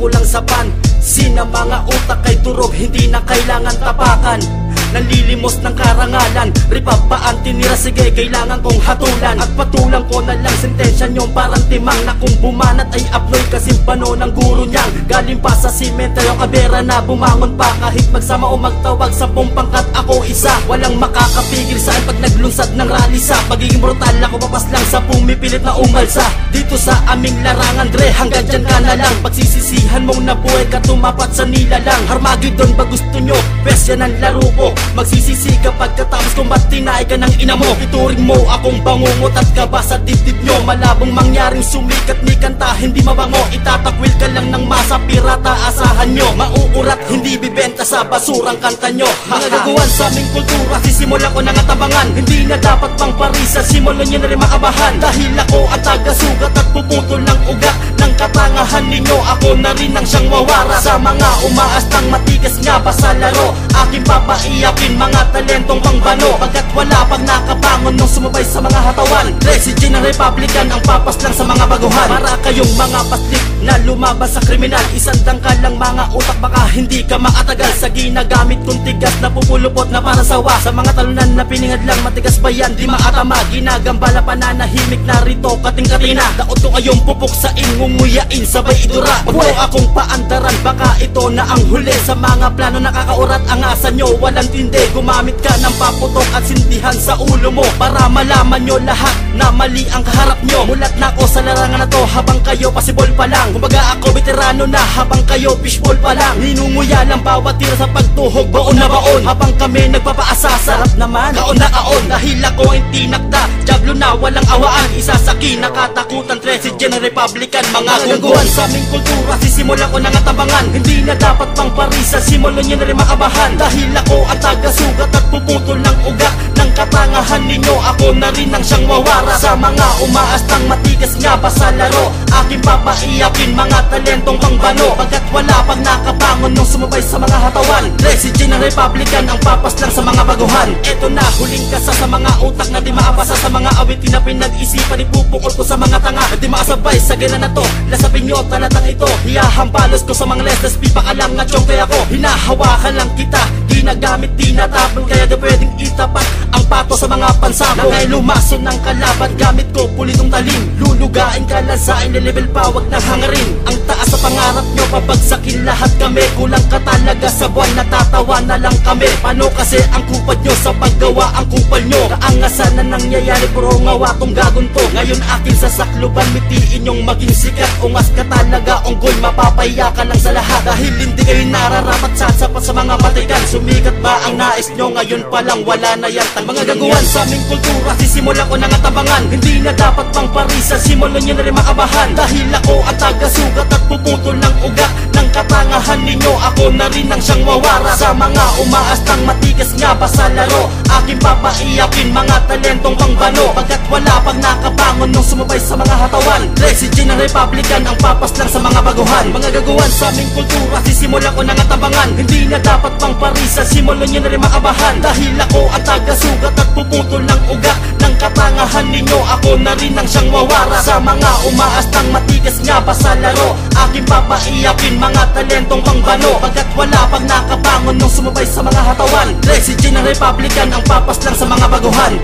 kulang sa pansin ang mga utak kay turog, hindi na kailangan tapakan. Nalilimos ng karangalan, ripap pa ang tinira, sige kailangan kong hatulan. At patulang ko na lang sentensya nyong parang timang, na kung bumanat ay apnoy kasimpano ng guro niyang. Galing pa sa simenteryo kabera na bumangon pa, kahit magsama o magtawag 10 pangkat ako isa. Walang makakapigil saan pag naglunsad ng rally sa pagiging brutal. Ako papas lang sa pumipilit na umalsa dito sa aming larangan, dre hanggang dyan ka na lang. Pagsisisihan mong nabuhay ka tumapat sa nilalang. Armageddon ba gusto nyo? Best yan ang laro ko. Magsisisi ka pagkatapos kung ba't tinay ka ng ina mo. Ituring mo akong bangungot at kaba sa dibdib nyo. Malabong mangyaring sumikat ni kanta hindi mabango. Itatakwil ka lang ng masa, pirata asahan nyo. Mauurat hindi bibenta sa basurang kanta nyo. Mga gagawan sa aming kultura, sisimula ko ng atabangan. Hindi na dapat pang parisa, simulan nyo na rin makabahan. Dahil ako ang taga-sugat at puputol ng ugat ng katangahan ninyo. Ako na rin ang siyang wawara sa mga umaastang matigas nga ba sa laro. Aking papaiyakin mga talentong pangbano, pagkat wala pag nakabangon nung sumabay sa mga hatawan. Resident ng Republican ang papas lang sa mga baguhan. Para kayong mga paslik na lumabas sa kriminal, isang dangkal lang mga utak, baka hindi ka makatagal sa ginagamit kong tigas na pupulupot na para sawa. Sa mga talunan na piningad lang matigas ba yan di maatama. Ginagambala pananahimik na rito kating-katina. Daot ko kayong pupuk sa ingunguyain sabay idura. Huwag mo akong paandaran, baka ito na ang huli sa mga plano nakakaurat ang asa nyo. Walang tindi, gumamit ka ng paputok at sindihan sa ulo mo para malaman nyo lahat na mali ang kaharap nyo. Mulat na ako sa larangan na to habang kayo pasibol pa lang. Kumbaga ako veterano na habang kayo fishball pa lang. Ninunguya lang bawat tira sa pagtuhog, baon na baon. Habang kami nagpapaasa, sarap naman kaon na kaon. Dahil ako ay tinakda, jablo na walang awaan. Isa sa kinakatakutan, Resident Republican. Mga gagawan sa aming kultura, sisimula ko ng atabangan. Hindi na dapat pang parisa, simulan nyo na rin makabahan. Dahil ako ang taga-sugat at puputol ng ugat ng katangahan ninyo. Ako na rin ang siyang wawara sa mga umaastang matigas nga ba sa laro. Aking papaiyakin mga talentong pangbano, pagkat wala pag nakabangon nung sumabay sa mga hatawan. Resident ng Republican ang papas lang sa mga baguhan. Eto na huling kasa sa mga utak na di maabasa, sa mga awitin na pinag-isipan. Ipupukol ko sa mga tanga na di makasabay sa gina na to. Lasapin nyo talatang ito, hiyahampalos ko sa mga lestas. Pipa ka lang nga chong kaya ko, hinahawakan lang kita. Ginagamit, tinatapon, kaya di pwedeng itapat ang pato sa mga pansamo. Na ngayon lumason ng kalaban, gamit ko pulitong talim. Lulugain ka lang sa level pa, wag na hangarin. Ang taas sa pangarap nyo, pabagsakin lahat kami. Kulang ka talaga sa buwan, natatawa na lang kami. Paano kasi ang kupad nyo sa paggawa ang kupal nyo? Kaangasan na nangyayari, puro ngawa tong gagon to. Ngayon akin sa sakluban, mitiin yung maging sikat. Ungas ka talaga, unggoy, mapapaya ka lang sa lahat. Dahil hindi kayo nararapat sasapat sa mga matikan. Sumikat ba ang nais nyo? Ngayon pa lang wala na yan. Mga gagawan sa aming kultura, sisimula ko ng atabangan. Hindi na dapat pang parisa, simulan nyo na rin makabahan. Dahil ako ang taga-sugat at puputol ng ugat ng katangahan ninyo. Ako na rin ang siyang wawara sa mga umaastang matigas nga ba sa laro. Aking papaiyakin mga talentong pangbano, pagkat wala pag nakabangon nung sumabay sa mga hatawan. Resident ng Republican ang papas lang sa mga baguhan. Mga gagawan sa aming kultura, sisimula ko ng atabangan. Hindi na dapat pang parisa, simulan nyo na rin makabahan. Dahil ako ang taga-sugat at puputol ng ugat ng katangahan ninyo. Ako na rin ang siyang wawara sa mga umaastang matigas nga ba sa laro. Aking papaiyakin mga talentong pangbano, pagkat wala pag nakabangon nung sumabay sa mga hatawan. Resident ng Republican ang papas lang sa mga baguhan.